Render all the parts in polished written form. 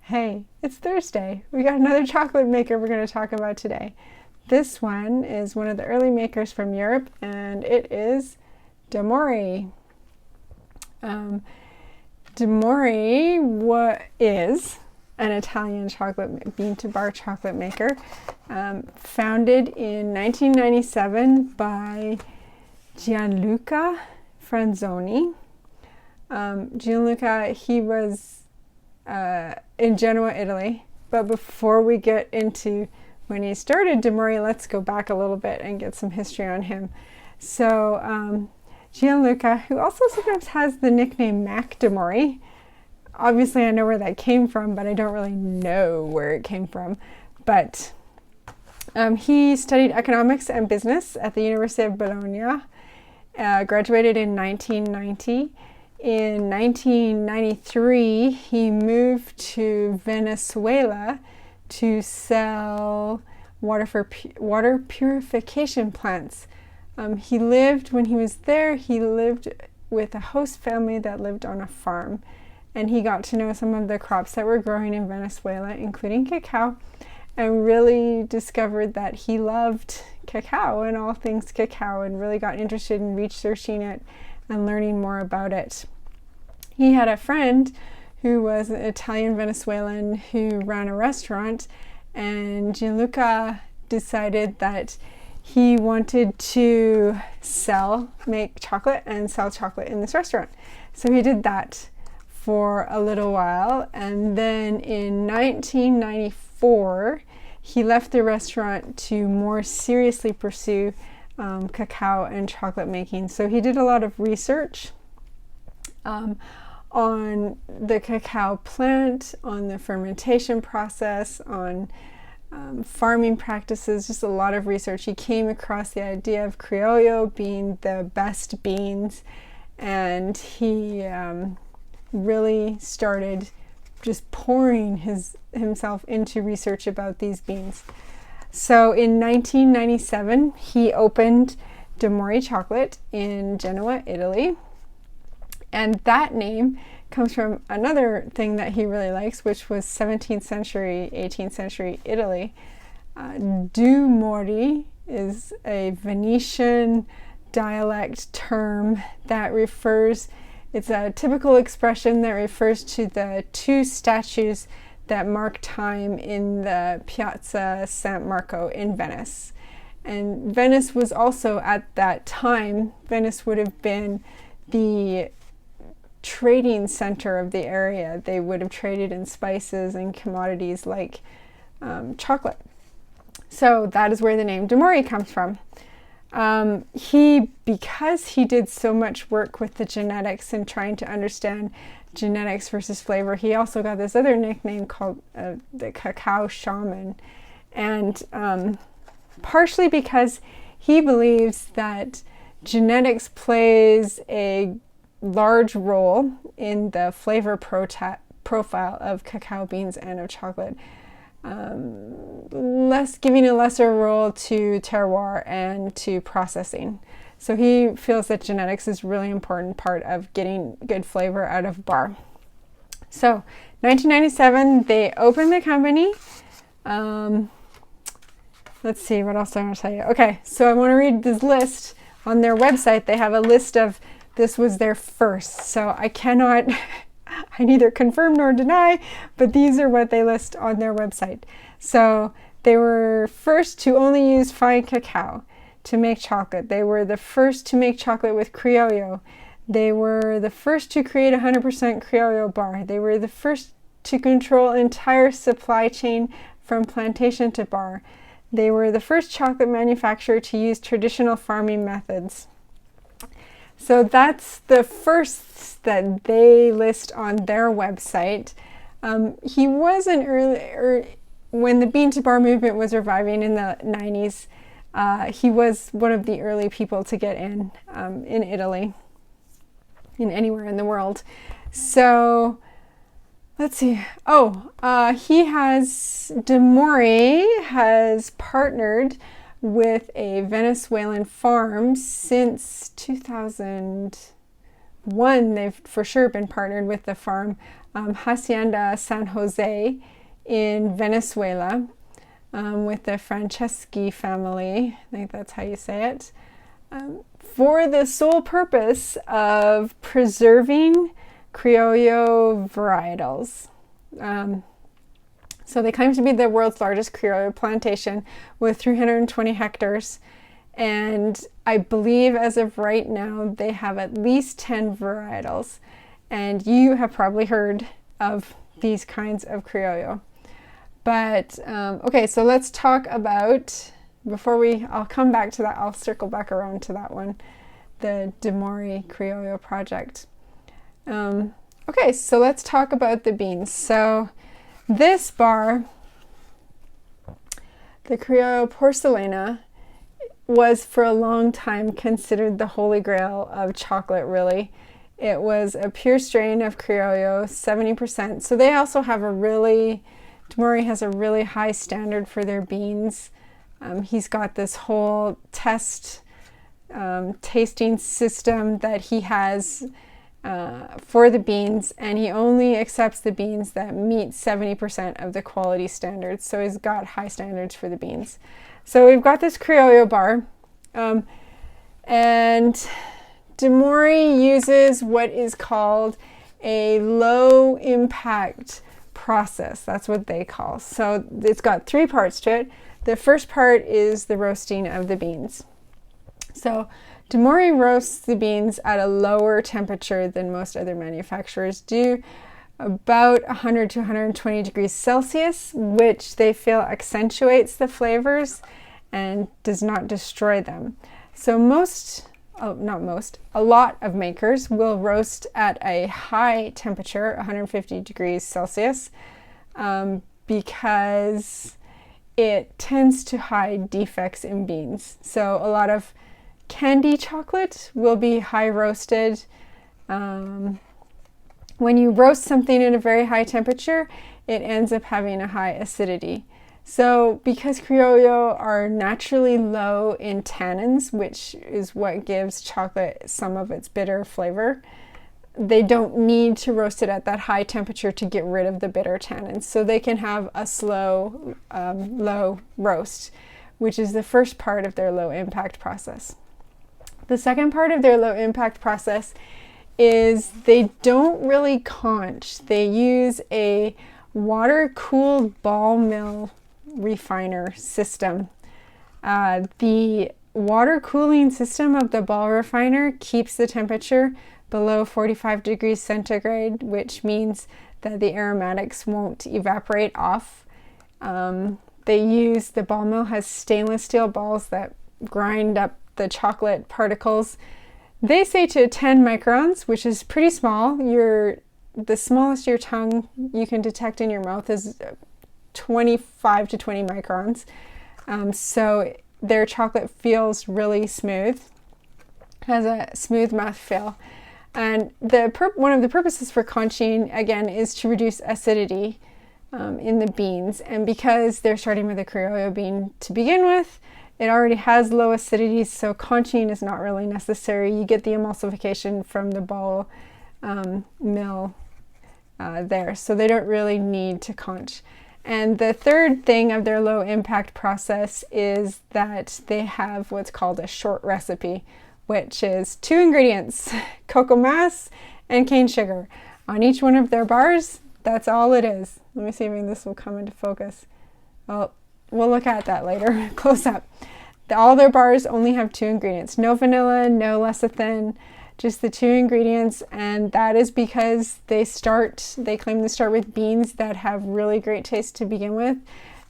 Hey, it's Thursday. We got another chocolate maker we're going to talk about today. This one is one of the early makers from Europe, and it is Domori. Domori is an Italian chocolate bean-to-bar chocolate maker, founded in 1997 by Gianluca Franzoni. Gianluca, he was in Genoa, Italy. But before we get into when he started Domori, let's go back a little bit and get some history on him. So Gianluca, who also sometimes has the nickname Mac Domori, obviously I know where that came from, but I don't really know where it came from. But he studied economics and business at the University of Bologna, graduated in 1990. In 1993, he moved to Venezuela to sell water purification plants. When he was there, he lived with a host family that lived on a farm, and he got to know some of the crops that were growing in Venezuela, including cacao, and really discovered that he loved cacao and all things cacao, and really got interested in researching it and learning more about it. He had a friend who was an Italian Venezuelan who ran a restaurant, and Gianluca decided that he wanted to make chocolate and sell chocolate in this restaurant. So he did that for a little while, and then in 1994 he left the restaurant to more seriously pursue cacao and chocolate making. So he did a lot of research on the cacao plant, on the fermentation process, on farming practices, just a lot of research. He came across the idea of Criollo being the best beans, and he really started just pouring himself into research about these beans. So in 1997, he opened Domori Chocolate in Genoa, Italy. And that name comes from another thing that he really likes, which was 17th century, 18th century Italy. Domori is a Venetian dialect term that it's a typical expression that refers to the two statues that mark time in the Piazza San Marco in Venice. And Venice was also, at that time, Venice would have been the trading center of the area. They would have traded in spices and commodities like chocolate. So that is where the name Domori comes from. Because he did so much work with the genetics and trying to understand genetics versus flavor, he also got this other nickname called the cacao shaman. And partially because he believes that genetics plays a large role in the flavor profile of cacao beans and of chocolate, giving a lesser role to terroir and to processing. So he feels that genetics is a really important part of getting good flavor out of bar. So 1997, they opened the company. Let's see, what else I want to tell you. Okay, so I want to read this list. On their website, they have a list of, this was their first. So I neither confirm nor deny, but these are what they list on their website. So they were first to only use fine cacao to make chocolate. They were the first to make chocolate with Criollo. They were the first to create 100% Criollo bar. They were the first to control entire supply chain from plantation to bar. They were the first chocolate manufacturer to use traditional farming methods. So that's the first that they list on their website. He wasn't when the bean-to-bar movement was reviving in the 90s. He was one of the early people to get in Italy, in anywhere in the world. So let's see. Domori has partnered with a Venezuelan farm since 2001. They've for sure been partnered with the farm Hacienda San Jose in Venezuela with the Franceschi family, I think that's how you say it, for the sole purpose of preserving Criollo varietals. So they claim to be the world's largest Criollo plantation with 320 hectares. And I believe as of right now, they have at least 10 varietals. And you have probably heard of these kinds of Criollo. But, okay, so let's talk about, I'll come back to that, I'll circle back around to that one, the Domori Criollo Project. Okay, so let's talk about the beans. So this bar, the Criollo Porcelana, was for a long time considered the holy grail of chocolate, really. It was a pure strain of Criollo, 70%. So they also have Domori has a really high standard for their beans. He's got this whole tasting system that he has for the beans, and he only accepts the beans that meet 70% of the quality standards. So he's got high standards for the beans. So we've got this Criollo bar, and Domori uses what is called a low impact process. That's what they call. So it's got 3 parts to it. The first part is the roasting of the beans. So Domori roasts the beans at a lower temperature than most other manufacturers do, about 100 to 120 degrees Celsius, which they feel accentuates the flavors and does not destroy them. So a lot of makers will roast at a high temperature, 150 degrees Celsius, because it tends to hide defects in beans. So a lot of candy chocolate will be high roasted. When you roast something at a very high temperature, it ends up having a high acidity. So because Criollo are naturally low in tannins, which is what gives chocolate some of its bitter flavor, they don't need to roast it at that high temperature to get rid of the bitter tannins. So they can have a slow, low roast, which is the first part of their low impact process. The second part of their low impact process is they don't really conch. They use a water-cooled ball mill refiner system. The water cooling system of the ball refiner keeps the temperature below 45 degrees centigrade, which means that the aromatics won't evaporate off. The ball mill has stainless steel balls that grind up the chocolate particles. They say to 10 microns, which is pretty small. The smallest your tongue you can detect in your mouth is 25 to 20 microns. So their chocolate feels really smooth, has a smooth mouthfeel. And one of the purposes for conching, again, is to reduce acidity in the beans. And because they're starting with a Criollo bean to begin with, it already has low acidity, so conching is not really necessary. You get the emulsification from the ball mill there, so they don't really need to conch. And the third thing of their low impact process is that they have what's called a short recipe, which is 2 ingredients, cocoa mass and cane sugar. On each one of their bars, that's all it is. Let me see if this will come into focus. Well, we'll look at that later, close up. All their bars only have 2 ingredients, no vanilla, no lecithin, just the 2 ingredients, and that is because they claim to start with beans that have really great taste to begin with.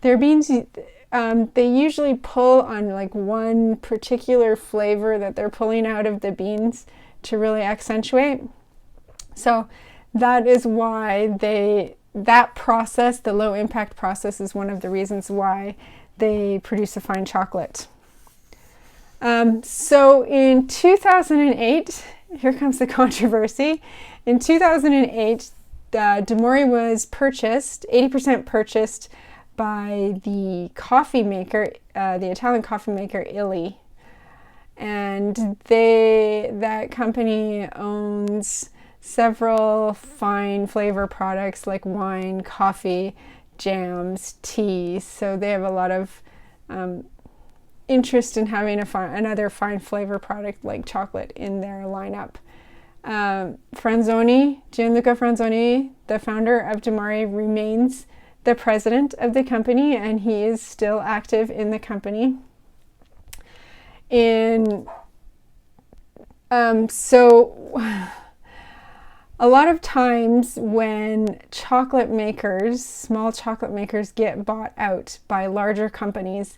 Their beans, they usually pull on like one particular flavor that they're pulling out of the beans to really accentuate. So that is why that process, the low impact process, is one of the reasons why they produce a fine chocolate. So in 2008, here comes the controversy. In 2008, Domori was 80% purchased by the coffee maker, the Italian coffee maker And that company owns several fine flavor products like wine, coffee, jams, tea. So they have a lot of interest in having another fine flavor product like chocolate in their lineup. Franzoni, Gianluca Franzoni, the founder of Domori, remains the president of the company, and he is still active in the company. So a lot of times when chocolate makers, small chocolate makers, get bought out by larger companies,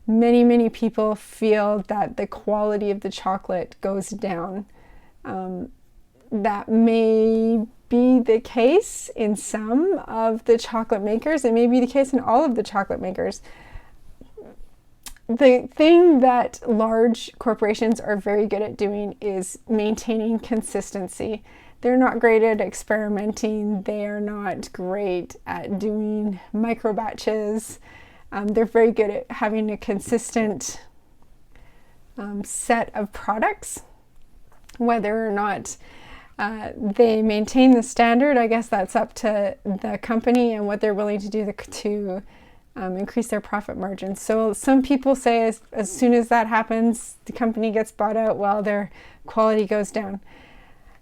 many people feel that the quality of the chocolate goes down. That may be the case in some of the chocolate makers. It may be the case in all of the chocolate makers. The thing that large corporations are very good at doing is maintaining consistency. They're not great at experimenting. They are not great at doing micro batches. They're very good at having a consistent set of products. Whether or not they maintain the standard, I guess that's up to the company and what they're willing to do to increase their profit margins. So some people say as soon as that happens, the company gets bought out, well, their quality goes down.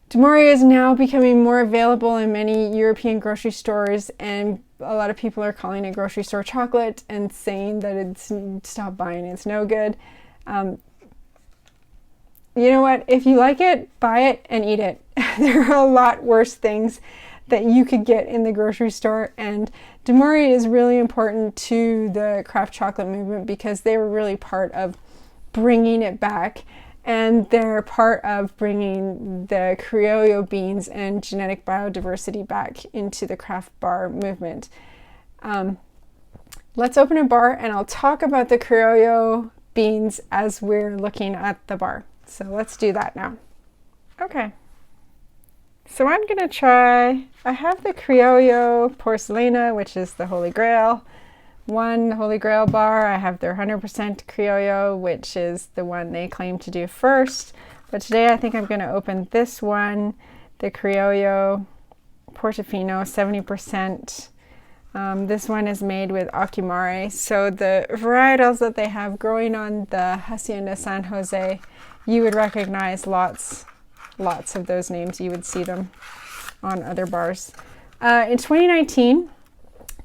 Domori is now becoming more available in many European grocery stores, and a lot of people are calling it grocery store chocolate and saying that it's stop buying, it's no good. You know what? If you like it, buy it and eat it. There are a lot worse things that you could get in the grocery store, and Domori is really important to the craft chocolate movement because they were really part of bringing it back, and they're part of bringing the Criollo beans and genetic biodiversity back into the craft bar movement. Let's open a bar and I'll talk about the Criollo beans as we're looking at the bar. So let's do that now. Okay. So I'm going to try, I have the Criollo Porcelana, which is the Holy Grail. The Holy Grail bar. I have their 100% Criollo, which is the one they claim to do first. But today I think I'm going to open this one, the Criollo Puertofino, 70%. This one is made with Acumare. So the varietals that they have growing on the Hacienda San Jose, you would recognize lots of those names. You would see them on other bars. In 2019,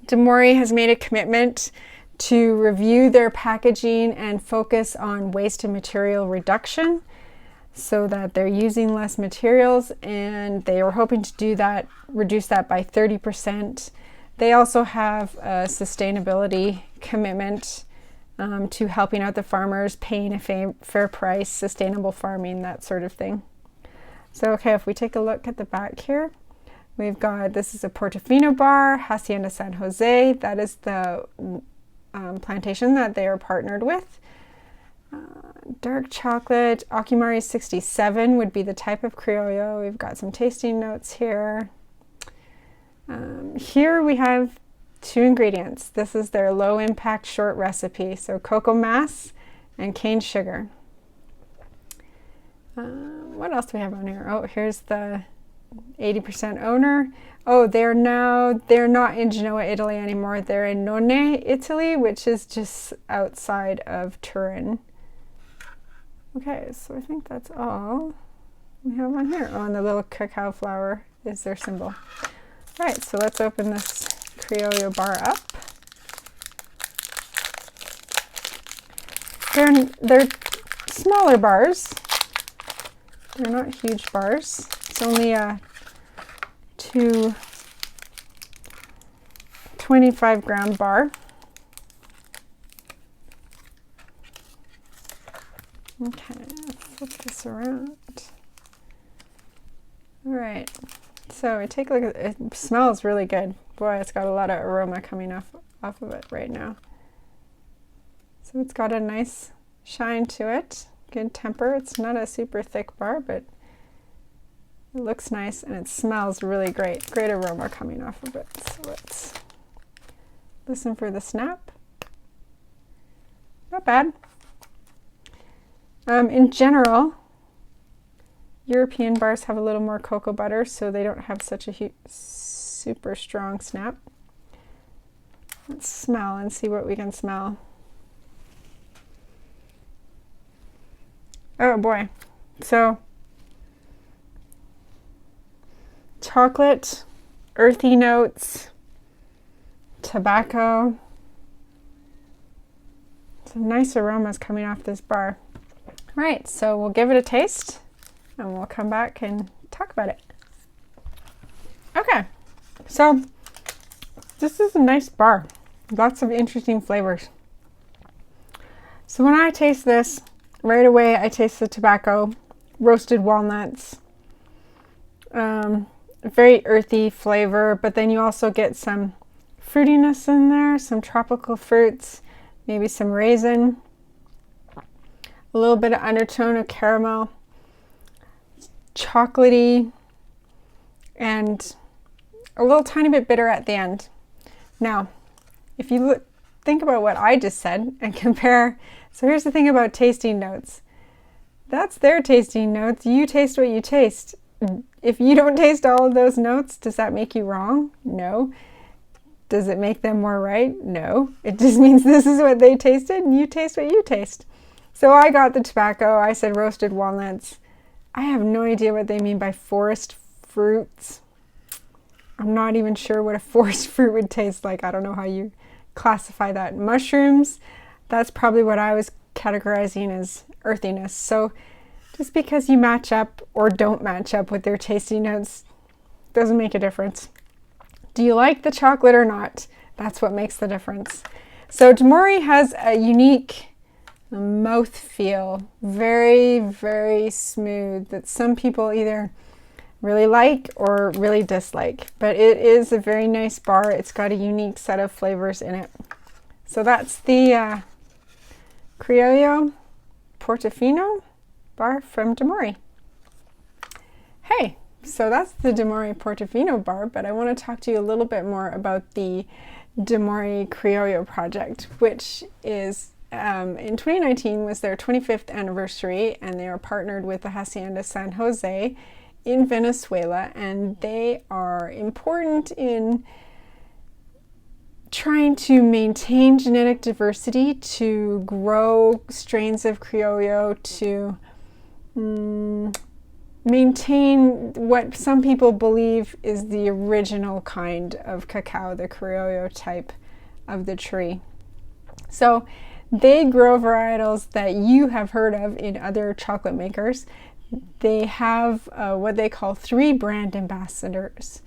Domori has made a commitment to review their packaging and focus on waste and material reduction so that they're using less materials, and they were hoping to do that, reduce that by 30%. They also have a sustainability commitment to helping out the farmers, paying a fair price, sustainable farming, that sort of thing. So, okay, if we take a look at the back here, we've got, this is a Portofino bar, Hacienda San Jose. That is the plantation that they are partnered with. Dark chocolate, Acumare 67 would be the type of Criollo. We've got some tasting notes here. Here we have 2 ingredients. This is their low impact short recipe. So cocoa mass and cane sugar. What else do we have on here? Oh, here's the 80% owner. Oh, they're not in Genoa, Italy anymore. They're in None, Italy, which is just outside of Turin. Okay, so I think that's all we have on here. Oh, and the little cacao flower is their symbol. All right, so let's open this Criollo bar up. They're smaller bars. They're not huge bars. It's only a 2 25-gram bar. Okay, let's flip this around. All right, so I take a look at it. It smells really good. Boy, it's got a lot of aroma coming off of it right now. So it's got a nice shine to it, good temper. It's not a super thick bar, but it looks nice and it smells really great. Great aroma coming off of it. So let's listen for the snap. Not bad. In general, European bars have a little more cocoa butter, so they don't have such a super strong snap. Let's smell and see what we can smell. Oh boy. So, chocolate, earthy notes, tobacco. Some nice aromas coming off this bar. All right, so we'll give it a taste and we'll come back and talk about it. Okay, so this is a nice bar. Lots of interesting flavors. So when I taste this, right away I taste the tobacco, roasted walnuts, very earthy flavor, but then you also get some fruitiness in there, some tropical fruits, maybe some raisin, a little bit of undertone of caramel, chocolatey, and a little tiny bit bitter at the end. Now, if you think about what I just said and compare, so here's the thing about tasting notes. That's their tasting notes. You taste what you taste. If you don't taste all of those notes, does that make you wrong? No. Does it make them more right? No. It just means this is what they tasted and you taste what you taste. So I got the tobacco. I said roasted walnuts. I have no idea what they mean by forest fruits. I'm not even sure what a forest fruit would taste like. I don't know how you classify that. Mushrooms, that's probably what I was categorizing as earthiness. So just because you match up or don't match up with their tasting notes doesn't make a difference. Do you like the chocolate or not? That's what makes the difference. So Domori has a unique mouthfeel, very, very smooth, that some people either really like or really dislike. But it is a very nice bar. It's got a unique set of flavors in it. So that's the Criollo Puertofino bar from Domori. Hey, so that's the Domori Portofino bar, but I want to talk to you a little bit more about the Domori Criollo Project, which is in 2019 was their 25th anniversary, and they are partnered with the Hacienda San Jose in Venezuela, and they are important in trying to maintain genetic diversity, to grow strains of Criollo, to maintain what some people believe is the original kind of cacao, the Criollo type of the tree. So they grow varietals that you have heard of in other chocolate makers. They have what they call 3 brand ambassadors.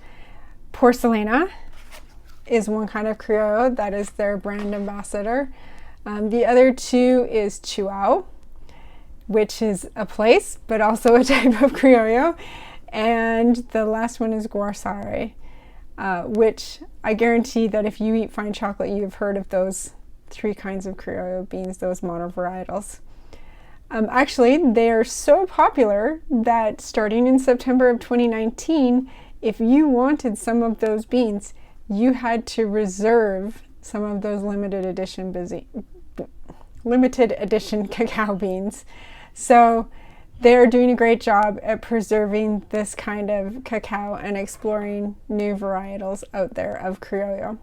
Porcelana is one kind of Criollo, that is their brand ambassador. The other 2 is Chihuahua, which is a place, but also a type of Criollo. And the last one is Guarsare, which I guarantee that if you eat fine chocolate, you've heard of those 3 kinds of Criollo beans, those monovarietals. Actually, they are so popular that starting in September of 2019, if you wanted some of those beans, you had to reserve some of those limited edition cacao beans. So they're doing a great job at preserving this kind of cacao and exploring new varietals out there of Criollo.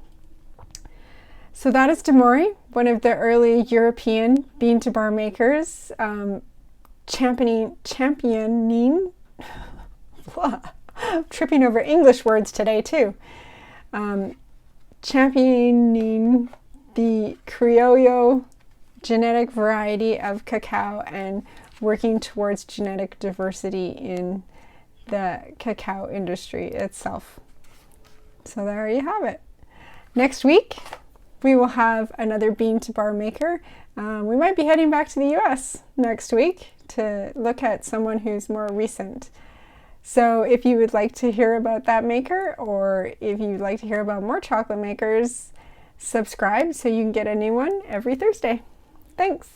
So that is Domori, one of the early European bean-to-bar makers, championing tripping over English words today too, championing the Criollo genetic variety of cacao and working towards genetic diversity in the cacao industry itself. So there you have it. Next week, we will have another bean-to-bar maker. We might be heading back to the US next week to look at someone who's more recent. So if you would like to hear about that maker, or if you'd like to hear about more chocolate makers, subscribe so you can get a new one every Thursday. Thanks.